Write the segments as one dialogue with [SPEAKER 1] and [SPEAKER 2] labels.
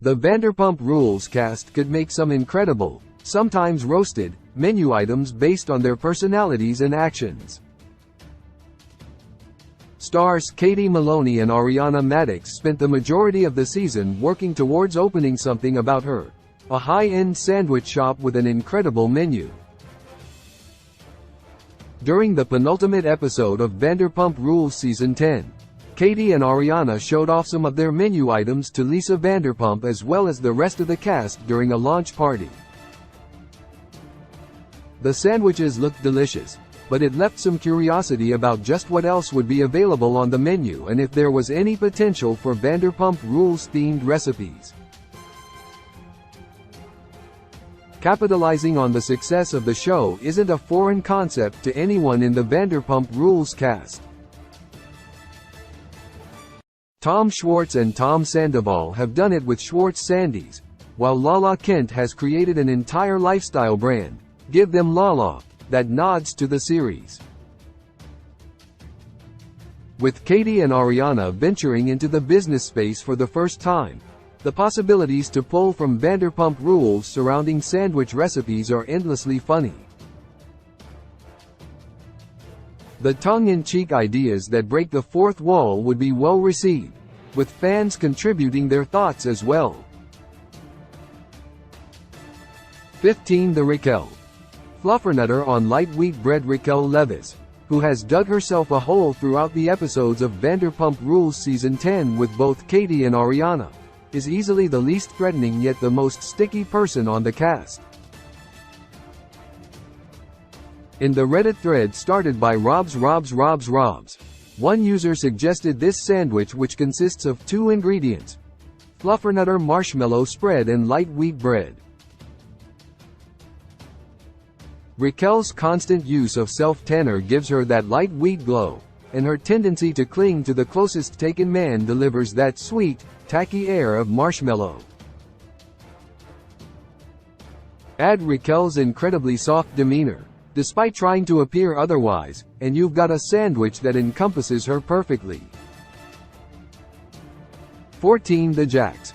[SPEAKER 1] The Vanderpump Rules cast could make some incredible, sometimes roasted, menu items based on their personalities and actions. Stars Katie Maloney and Ariana Madix spent the majority of the season working towards opening something about her, a high-end sandwich shop with an incredible menu. During the penultimate episode of Vanderpump Rules Season 10, Katie and Ariana showed off some of their menu items to Lisa Vanderpump as well as the rest of the cast during a launch party. The sandwiches looked delicious, but it left some curiosity about just what else would be available on the menu and if there was any potential for Vanderpump Rules-themed recipes. Capitalizing on the success of the show isn't a foreign concept to anyone in the Vanderpump Rules cast. Tom Schwartz and Tom Sandoval have done it with Schwartz Sandies, while Lala Kent has created an entire lifestyle brand, Give Them Lala, that nods to the series. With Katie and Ariana venturing into the business space for the first time, the possibilities to pull from Vanderpump Rules surrounding sandwich recipes are endlessly funny. The tongue-in-cheek ideas that break the fourth wall would be well received, with fans contributing their thoughts as well. 15. The Raquel Fluffernutter on light wheat bread. Raquel Leviss, who has dug herself a hole throughout the episodes of Vanderpump Rules Season 10 with both Katie and Ariana, is easily the least threatening yet the most sticky person on the cast. In the Reddit thread started by Robs, one user suggested this sandwich, which consists of 2 ingredients: fluffernutter marshmallow spread and light wheat bread. Raquel's constant use of self-tanner gives her that light wheat glow, and her tendency to cling to the closest taken man delivers that sweet, tacky air of marshmallow. Add Raquel's incredibly soft demeanor, despite trying to appear otherwise, and you've got a sandwich that encompasses her perfectly. 14. The Jax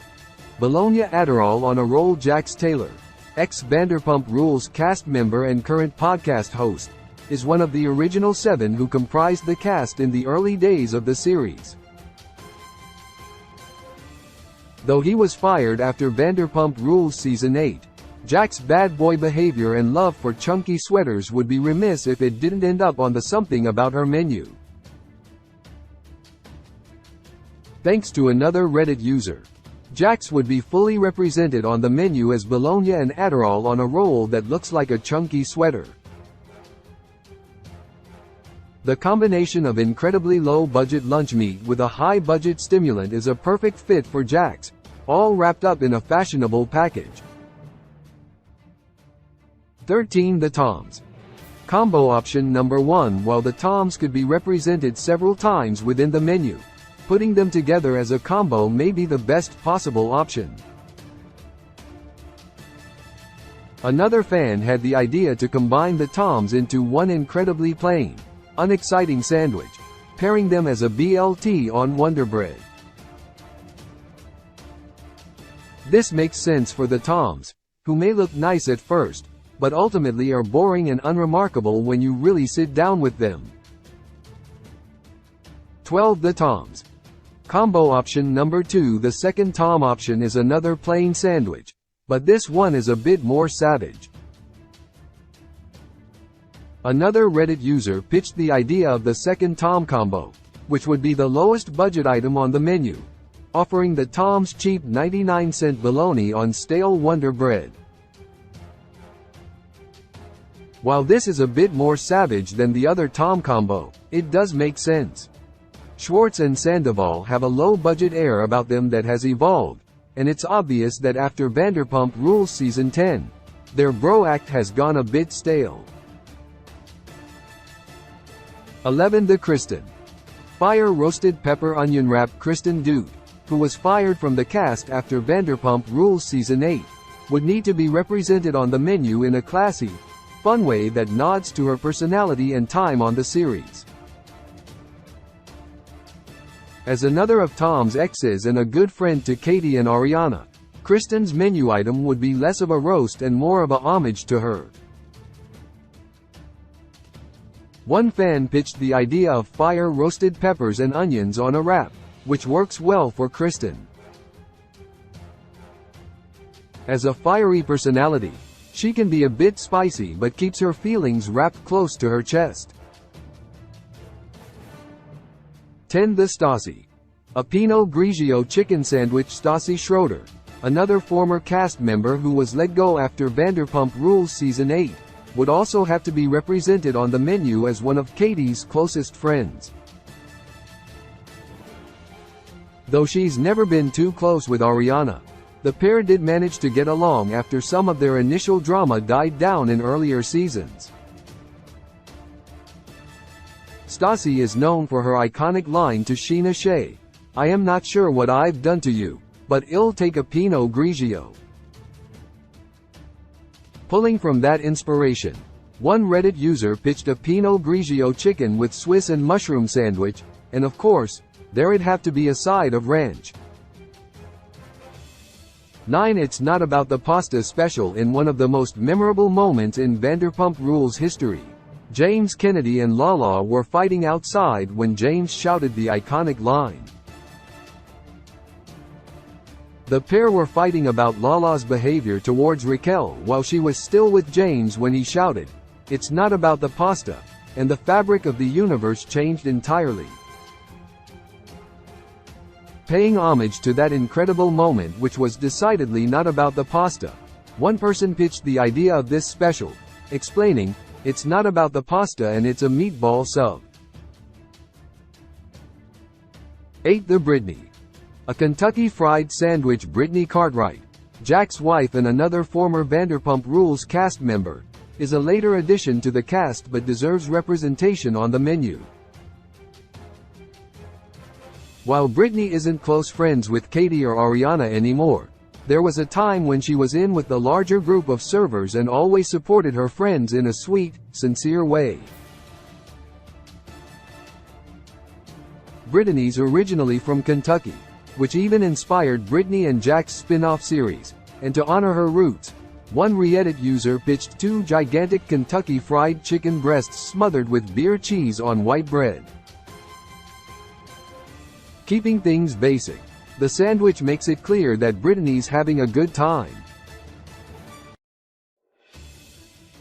[SPEAKER 1] Bologna Adderall on a roll. Jax Taylor, ex-Vanderpump Rules cast member and current podcast host, is one of the original 7 who comprised the cast in the early days of the series. Though he was fired after Vanderpump Rules Season 8, Jack's bad boy behavior and love for chunky sweaters would be remiss if it didn't end up on the something about her menu. Thanks to another Reddit user, Jax would be fully represented on the menu as Bologna and Adderall on a roll that looks like a chunky sweater. The combination of incredibly low-budget lunch meat with a high-budget stimulant is a perfect fit for Jax, all wrapped up in a fashionable package. 13. The Toms Combo option number 1. While the Toms could be represented several times within the menu, putting them together as a combo may be the best possible option. Another fan had the idea to combine the Toms into one incredibly plain, unexciting sandwich, pairing them as a BLT on Wonderbread. This makes sense for the Toms, who may look nice at first, but ultimately are boring and unremarkable when you really sit down with them. 12. The Toms Combo option number 2. The second Tom option is another plain sandwich, but this one is a bit more savage. Another Reddit user pitched the idea of the second Tom combo, which would be the lowest budget item on the menu, offering the Tom's cheap 99-cent bologna on stale Wonder Bread. While this is a bit more savage than the other Tom combo, it does make sense. Schwartz and Sandoval have a low-budget air about them that has evolved, and it's obvious that after Vanderpump Rules Season 10, their bro act has gone a bit stale. 11. The Kristen Fire roasted pepper onion wrap. Kristen Dude, who was fired from the cast after Vanderpump Rules Season 8, would need to be represented on the menu in a classy, fun way that nods to her personality and time on the series. As another of Tom's exes and a good friend to Katie and Ariana, Kristen's menu item would be less of a roast and more of a homage to her. One fan pitched the idea of fire roasted peppers and onions on a wrap, which works well for Kristen. As a fiery personality, she can be a bit spicy but keeps her feelings wrapped close to her chest. 10. The Stassi. A Pinot Grigio chicken sandwich. Stassi Schroeder, another former cast member who was let go after Vanderpump Rules Season 8, would also have to be represented on the menu as one of Katie's closest friends. Though she's never been too close with Ariana, the pair did manage to get along after some of their initial drama died down in earlier seasons. Stassi is known for her iconic line to Sheena Shea, "I am not sure what I've done to you, but I'll take a Pinot Grigio." Pulling from that inspiration, one Reddit user pitched a Pinot Grigio chicken with Swiss and mushroom sandwich, and of course, there'd have to be a side of ranch. 9. It's not about the pasta. Special. In one of the most memorable moments in Vanderpump Rules history, James Kennedy and Lala were fighting outside when James shouted the iconic line. The pair were fighting about Lala's behavior towards Raquel while she was still with James when he shouted, "It's not about the pasta," and the fabric of the universe changed entirely. Paying homage to that incredible moment, which was decidedly not about the pasta, one person pitched the idea of this special, explaining, "It's not about the pasta and it's a meatball sub." 8. The Brittany. A Kentucky Fried Sandwich. Brittany Cartwright, Jack's wife and another former Vanderpump Rules cast member, is a later addition to the cast but deserves representation on the menu. While Brittany isn't close friends with Katie or Ariana anymore, there was a time when she was in with the larger group of servers and always supported her friends in a sweet, sincere way. Brittany's originally from Kentucky, which even inspired Brittany and Jack's spin-off series, and to honor her roots, one Reddit user pitched 2 gigantic Kentucky Fried Chicken breasts smothered with beer cheese on white bread. Keeping things basic, the sandwich makes it clear that Brittany's having a good time.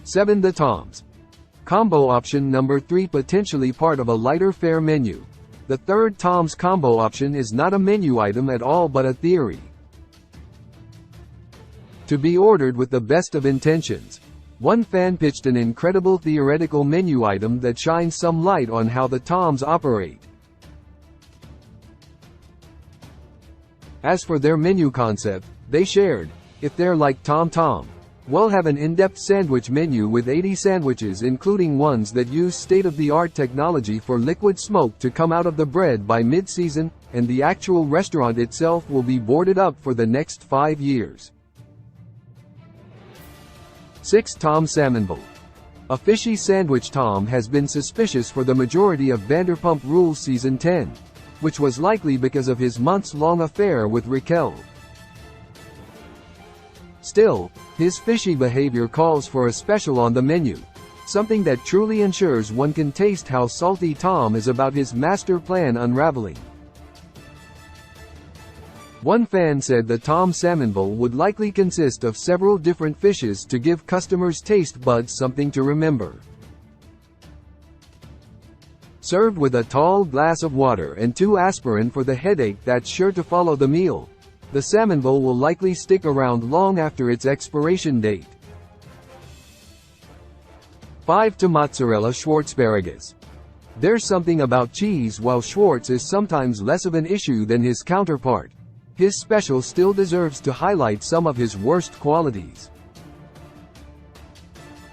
[SPEAKER 1] 7. The Toms. Combo option. Number 3. Potentially part of a lighter fare menu. The third Tom's combo option is not a menu item at all but a theory. To be ordered with the best of intentions. One fan pitched an incredible theoretical menu item that shines some light on how the Toms operate. As for their menu concept, they shared, "If they're like Tom Tom, we'll have an in-depth sandwich menu with 80 sandwiches including ones that use state-of-the-art technology for liquid smoke to come out of the bread by mid-season, and the actual restaurant itself will be boarded up for the next 5 years." 6. Tom Salmonbowl. A fishy sandwich. Tom has been suspicious for the majority of Vanderpump Rules Season 10, which was likely because of his months-long affair with Raquel. Still, his fishy behavior calls for a special on the menu, something that truly ensures one can taste how salty Tom is about his master plan unraveling. One fan said the Tom Salmon Bowl would likely consist of several different fishes to give customers' taste buds something to remember. Served with a tall glass of water and 2 aspirin for the headache that's sure to follow the meal, the salmon bowl will likely stick around long after its expiration date. 5. To mozzarella Schwartzparagus. There's something about cheese. While Schwartz is sometimes less of an issue than his counterpart, his special still deserves to highlight some of his worst qualities.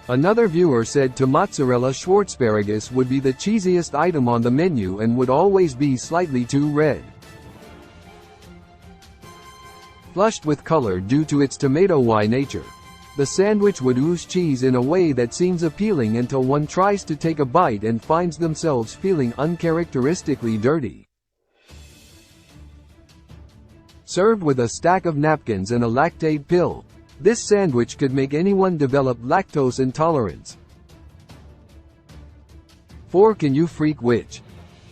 [SPEAKER 1] Another viewer said to mozzarella Schwartzparagus would be the cheesiest item on the menu and would always be slightly too red. Flushed with color due to its tomato-y nature, the sandwich would ooze cheese in a way that seems appealing until one tries to take a bite and finds themselves feeling uncharacteristically dirty. served with a stack of napkins and a lactate pill. This sandwich could make anyone develop lactose intolerance. 4. Can you freak which?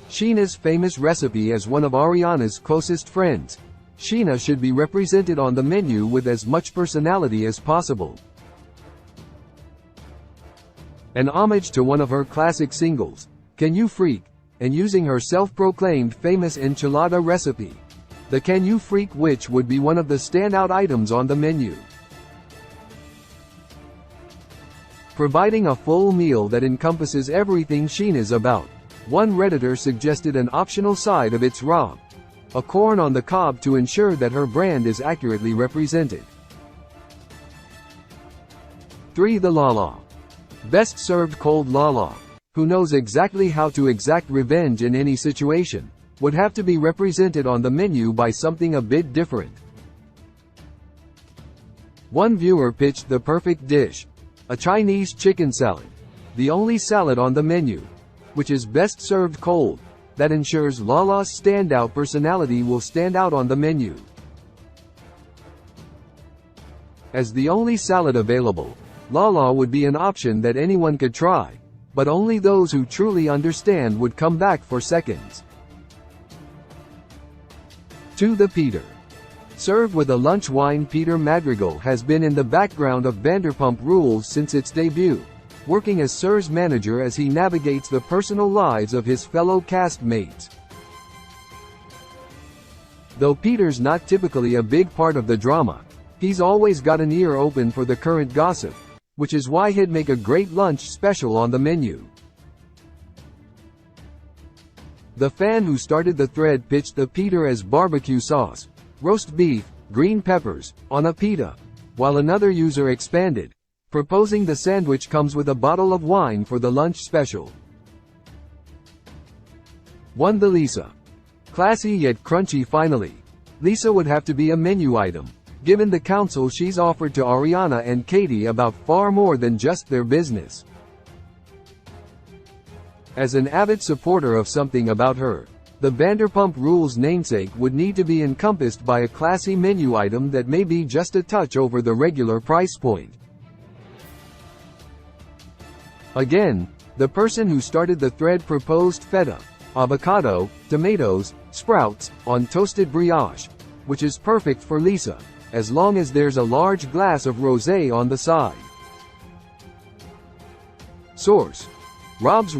[SPEAKER 1] Sheena's famous recipe as one of Ariana's closest friends. Sheena should be represented on the menu with as much personality as possible. An homage to one of her classic singles, Can You Freak, and using her self-proclaimed famous enchilada recipe. The Can You Freak which would be one of the standout items on the menu. Providing a full meal that encompasses everything Sheena's about. One Redditor suggested an optional side of its raw, a corn on the cob to ensure that her brand is accurately represented. 3. The Lala. Best served cold Lala, who knows exactly how to exact revenge in any situation, would have to be represented on the menu by something a bit different. One viewer pitched the perfect dish, a Chinese chicken salad, the only salad on the menu, which is best served cold, that ensures Lala's standout personality will stand out on the menu. As the only salad available, Lala would be an option that anyone could try, but only those who truly understand would come back for seconds. 2. The Peter. Served with a lunch wine, Peter Madrigal has been in the background of Vanderpump Rules since its debut, working as Sir's manager as he navigates the personal lives of his fellow castmates. Though Peter's not typically a big part of the drama, he's always got an ear open for the current gossip, which is why he'd make a great lunch special on the menu. The fan who started the thread pitched the Peter as barbecue sauce, roast beef, green peppers, on a pita, while another user expanded, proposing the sandwich comes with a bottle of wine for the lunch special. 1. The Lisa. Classy yet crunchy. Finally, Lisa would have to be a menu item, given the counsel she's offered to Ariana and Katie about far more than just their business. As an avid supporter of Something About Her, the Vanderpump Rules namesake would need to be encompassed by a classy menu item that may be just a touch over the regular price point. Again, the person who started the thread proposed feta, avocado, tomatoes, sprouts, on toasted brioche, which is perfect for Lisa, as long as there's a large glass of rosé on the side. Source: Rob's.